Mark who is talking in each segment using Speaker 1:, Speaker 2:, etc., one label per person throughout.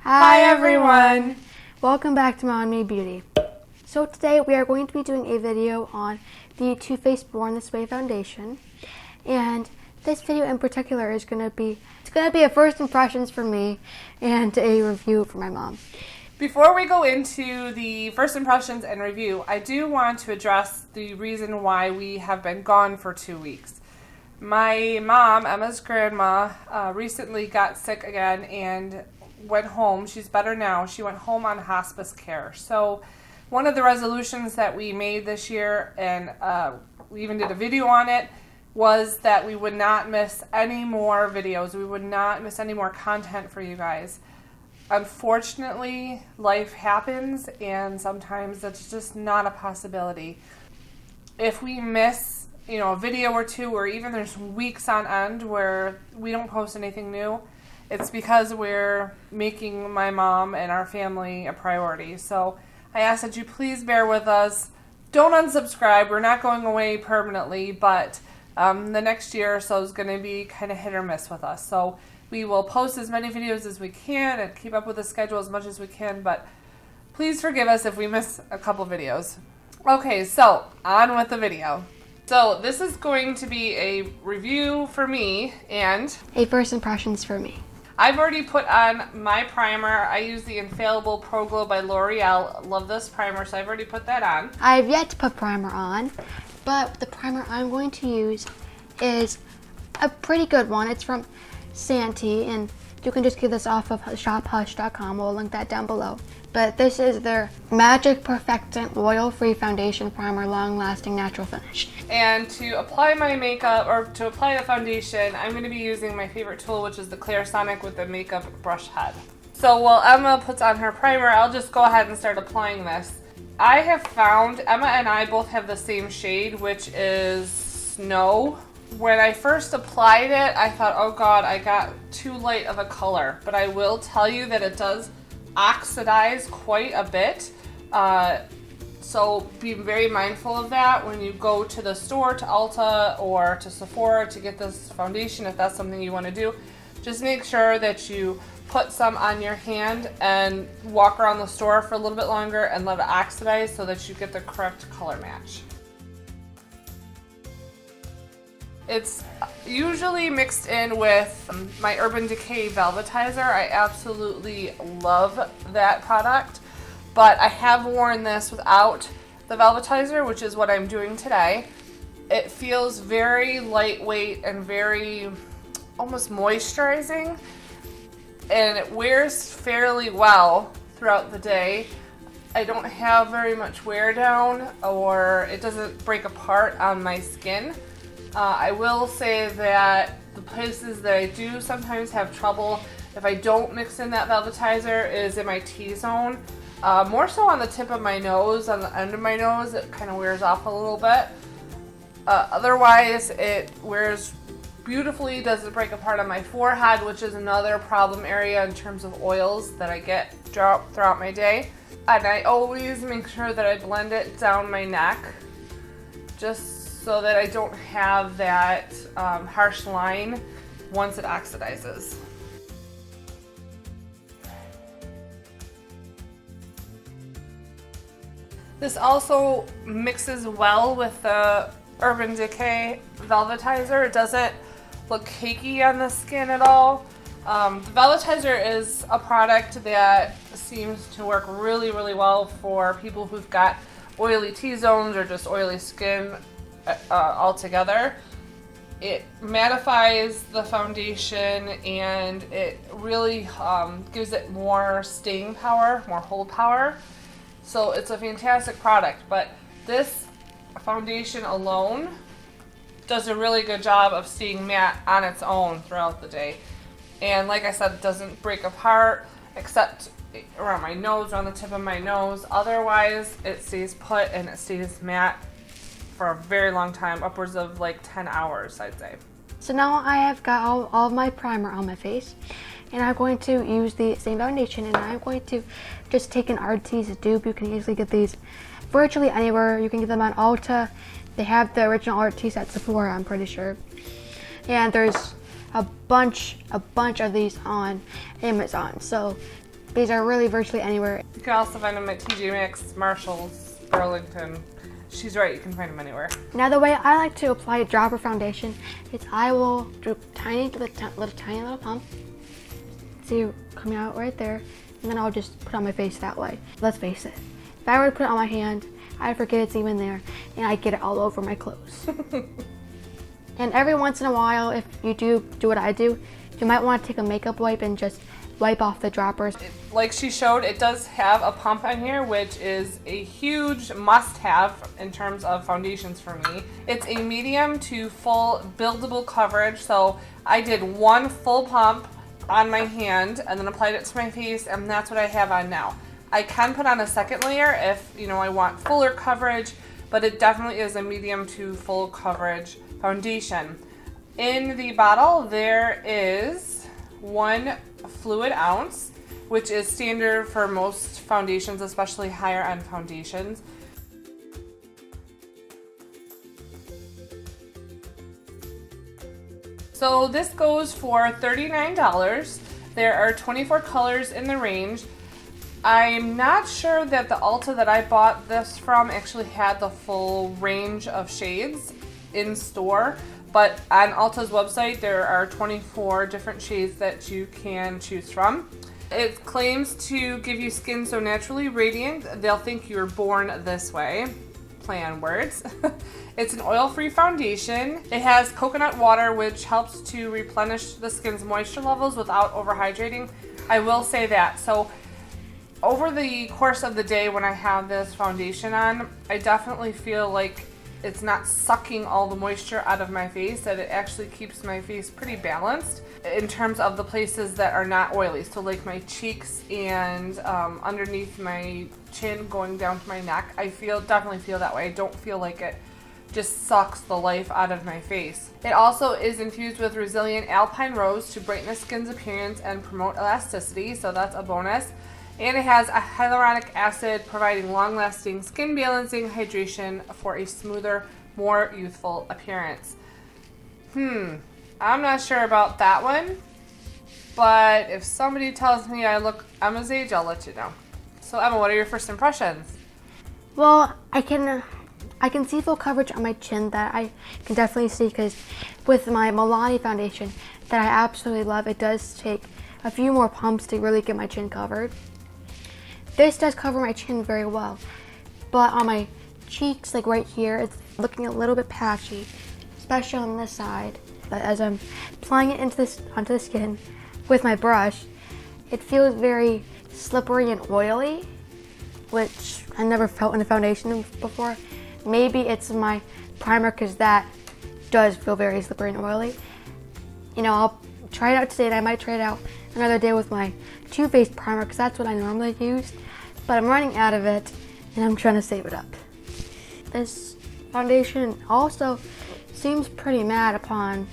Speaker 1: Hi everyone! Welcome back to MomNMeBeauty. So today we are going to be doing a video on the Too Faced Born This Way foundation. And this video in particular is going to be a first impressions for me and a review for my mom.
Speaker 2: Before we go into the first impressions and review, I do want to address the reason why we have been gone for 2 weeks. My mom, Emma's grandma, recently got sick again and went home. She's better now. She went home on hospice care. So one of the resolutions that we made this year, and we even did a video on it, was that we would not miss any more videos. We would not miss any more content for you guys. Unfortunately, life happens, and sometimes that's just not a possibility. If we miss, a video or two, or even there's weeks on end where we don't post anything new, it's because we're making my mom and our family a priority. So I ask that you please bear with us. Don't unsubscribe. We're not going away permanently, but the next year or so is going to be kind of hit or miss with us. So we will post as many videos as we can and keep up with the schedule as much as we can, but please forgive us if we miss a couple videos. Okay, so on with the video. So this is going to be a review for me and
Speaker 1: a first impressions for me.
Speaker 2: I've already put on my primer. I use the Infallible Pro Glow by L'Oreal. Love this primer, so I've already put that on.
Speaker 1: I've yet to put primer on, but the primer I'm going to use is a pretty good one. It's from Santee, and you can just get this off of shophush.com. We'll link that down below. But this is their Magic Perfectant Oil-Free Foundation Primer, long-lasting natural finish.
Speaker 2: And to apply my makeup, or to apply the foundation, I'm going to be using my favorite tool, which is the Clarisonic with the makeup brush head. So while Emma puts on her primer, I'll just go ahead and start applying this. I have found, Emma and I both have the same shade, which is Snow. When I first applied it, I thought, oh god, I got too light of a color. But I will tell you that it does oxidize quite a bit. So be very mindful of that when you go to the store, to Ulta or to Sephora to get this foundation, if that's something you want to do. Just make sure that you put some on your hand and walk around the store for a little bit longer and let it oxidize so that you get the correct color match. It's usually mixed in with my Urban Decay Velvetizer. I absolutely love that product, but I have worn this without the Velvetizer, which is what I'm doing today. It feels very lightweight and very almost moisturizing, and it wears fairly well throughout the day. I don't have very much wear down, or it doesn't break apart on my skin. I will say that the places that I do sometimes have trouble if I don't mix in that Velvetizer is in my T-zone. More so on the tip of my nose, on the end of my nose, it kind of wears off a little bit. Otherwise, it wears beautifully, doesn't break apart on my forehead, which is another problem area in terms of oils that I get throughout my day. And I always make sure that I blend it down my neck, just so that I don't have that harsh line once it oxidizes. This also mixes well with the Urban Decay Velvetizer. It doesn't look cakey on the skin at all. The Velvetizer is a product that seems to work really, really well for people who've got oily T-zones or just oily skin altogether. It mattifies the foundation, and it really gives it more staying power, more hold power. So it's a fantastic product, but this foundation alone does a really good job of staying matte on its own throughout the day. And like I said, it doesn't break apart except around my nose, around the tip of my nose. Otherwise, it stays put and it stays matte for a very long time, upwards of like 10 hours, I'd say.
Speaker 1: So now I have got all of my primer on my face, and I'm going to use the same foundation, and I'm going to just take an Artiste dupe. You can easily get these virtually anywhere. You can get them on Ulta. They have the original Artiste at Sephora, I'm pretty sure. And there's a bunch of these on Amazon. So These are really virtually anywhere.
Speaker 2: You can also find them at TJ Maxx, Marshalls, Burlington. She's right, you can find them anywhere.
Speaker 1: Now the way I like to apply dropper foundation is I will do tiny little pump. See, coming out right there. And then I'll just put it on my face that way. Let's face it, if I were to put it on my hand, I'd forget it's even there and I'd get it all over my clothes. And every once in a while, if you do what I do, you might want to take a makeup wipe and just wipe off the droppers.
Speaker 2: Like she showed, it does have a pump on here, which is a huge must-have in terms of foundations for me. It's a medium to full buildable coverage, so I did one full pump on my hand and then applied it to my face, and that's what I have on now. I can put on a second layer if I want fuller coverage, but it definitely is a medium to full coverage foundation. In the bottle there is 1 fluid ounce, which is standard for most foundations, especially higher end foundations. So this goes for $39. There are 24 colors in the range. I'm not sure that the Ulta that I bought this from actually had the full range of shades in store, but on Ulta's website there are 24 different shades that you can choose from. It claims to give you skin so naturally radiant they'll think you were born this way. Play on words. It's an oil-free foundation. It has coconut water, which helps to replenish the skin's moisture levels without overhydrating. I will say that. So over the course of the day when I have this foundation on, I definitely feel like it's not sucking all the moisture out of my face, that it actually keeps my face pretty balanced in terms of the places that are not oily. So like my cheeks and underneath my chin going down to my neck, I definitely feel that way. I don't feel like it just sucks the life out of my face. It also is infused with resilient alpine rose to brighten the skin's appearance and promote elasticity, so that's a bonus. And it has a hyaluronic acid providing long-lasting skin balancing hydration for a smoother, more youthful appearance. I'm not sure about that one, but if somebody tells me I look Emma's age, I'll let you know. So Emma, what are your first impressions?
Speaker 1: Well, I can see full coverage on my chin that I can definitely see, because with my Milani foundation that I absolutely love, it does take a few more pumps to really get my chin covered. This does cover my chin very well, but on my cheeks, like right here, it's looking a little bit patchy, especially on this side. But as I'm applying it onto the skin with my brush, it feels very slippery and oily, which I never felt in a foundation before. Maybe it's my primer, because that does feel very slippery and oily. I'll try it out today, and I might try it out another day with my Too Faced primer, because that's what I normally use. But I'm running out of it, and I'm trying to save it up. This foundation also seems pretty matte upon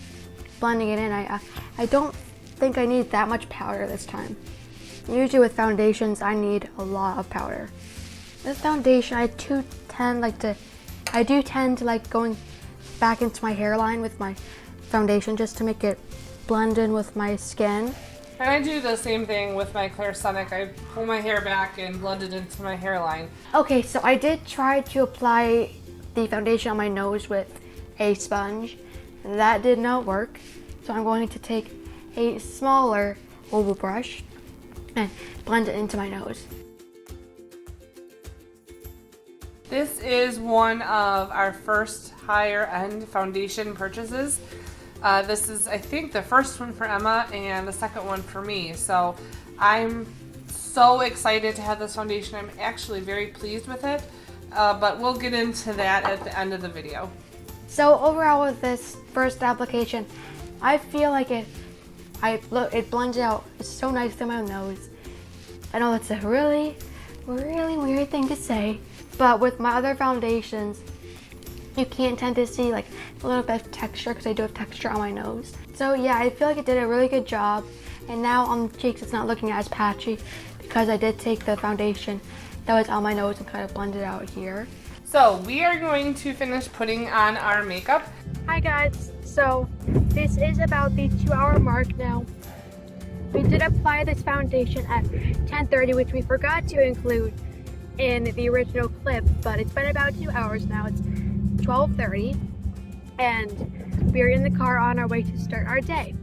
Speaker 1: blending it in. I don't think I need that much powder this time. Usually with foundations, I need a lot of powder. This foundation, I do tend to like going back into my hairline with my foundation just to make it blend in with my skin.
Speaker 2: And I do the same thing with my Clarisonic. I pull my hair back and blend it into my hairline.
Speaker 1: Okay, so I did try to apply the foundation on my nose with a sponge. That did not work. So I'm going to take a smaller oval brush and blend it into my nose.
Speaker 2: This is one of our first higher end foundation purchases. This is, I think, the first one for Emma and the second one for me. So I'm so excited to have this foundation. I'm actually very pleased with it, but we'll get into that at the end of the video.
Speaker 1: So overall with this first application, I feel like it blends out. It's so nice to my nose. I know that's a really, really weird thing to say, but with my other foundations, you can't tend to see like a little bit of texture, because I do have texture on my nose. So yeah, I feel like it did a really good job. And now on the cheeks, it's not looking as patchy, because I did take the foundation that was on my nose and kind of blend it out here.
Speaker 2: So we are going to finish putting on our makeup.
Speaker 1: Hi guys, so this is about the 2-hour mark now. We did apply this foundation at 10:30, which we forgot to include in the original clip, but it's been about 2 hours now. It's 12:30, and we're in the car on our way to start our day.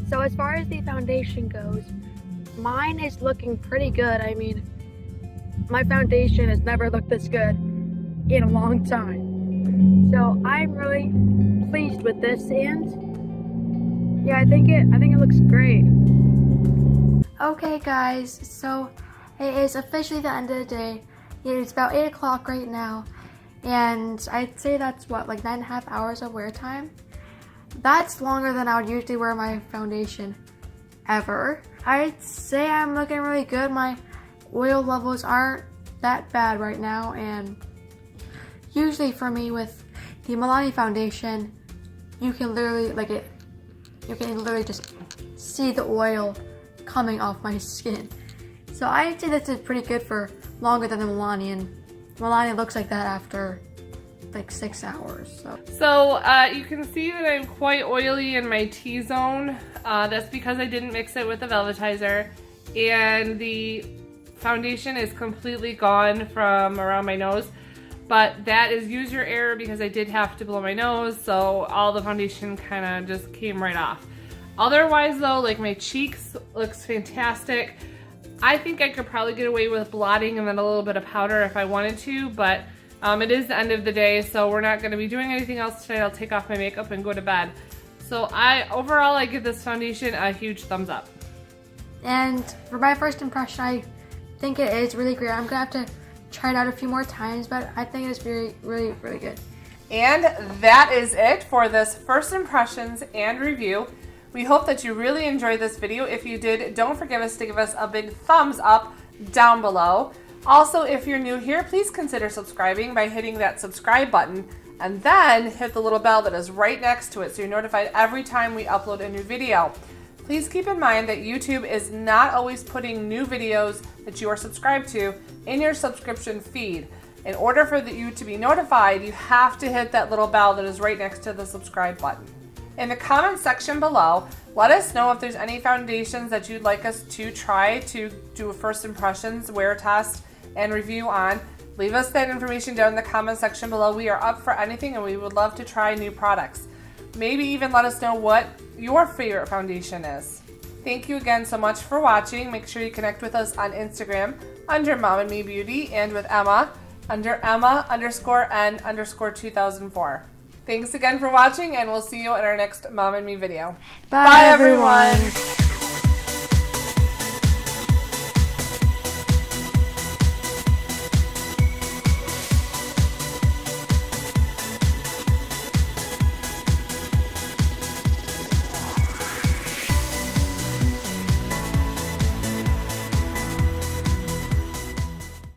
Speaker 1: So as far as the foundation goes, mine is looking pretty good. I mean, my foundation has never looked this good in a long time. So I'm really pleased with this, and yeah, I think it looks great. Okay guys, so it is officially the end of the day. It's about 8 o'clock right now, and I'd say that's what, like 9.5 hours of wear time? That's longer than I would usually wear my foundation ever. I'd say I'm looking really good. My oil levels aren't that bad right now, and usually for me with the Milani foundation, you can literally just see the oil coming off my skin. So I'd say this is pretty good for longer than the Milani, and Milani looks like that after like 6 hours.
Speaker 2: So you can see that I'm quite oily in my T-zone. That's because I didn't mix it with the velvetizer, and the foundation is completely gone from around my nose. But that is user error because I did have to blow my nose, so all the foundation kind of just came right off. Otherwise though, like my cheeks looks fantastic. I think I could probably get away with blotting and then a little bit of powder if I wanted to, but it is the end of the day, so we're not going to be doing anything else today. I'll take off my makeup and go to bed. So overall I give this foundation a huge thumbs up.
Speaker 1: And for my first impression, I think it is really great. I'm going to have to try it out a few more times, but I think it's really, really, really good.
Speaker 2: And that is it for this first impressions and review. We hope that you really enjoyed this video. If you did, don't forget to give us a big thumbs up down below. Also, if you're new here, please consider subscribing by hitting that subscribe button, and then hit the little bell that is right next to it so you're notified every time we upload a new video. Please keep in mind that YouTube is not always putting new videos that you are subscribed to in your subscription feed. In order for you to be notified, you have to hit that little bell that is right next to the subscribe button. In the comment section below, let us know if there's any foundations that you'd like us to try to do a first impressions, wear test, and review on. Leave us that information down in the comment section below. We are up for anything, and we would love to try new products. Maybe even let us know what your favorite foundation is. Thank you again so much for watching. Make sure you connect with us on Instagram under MomNMeBeauty, and with Emma under Emma_N_2004. Thanks again for watching, and we'll see you in our next Mom and Me video.
Speaker 1: Bye everyone.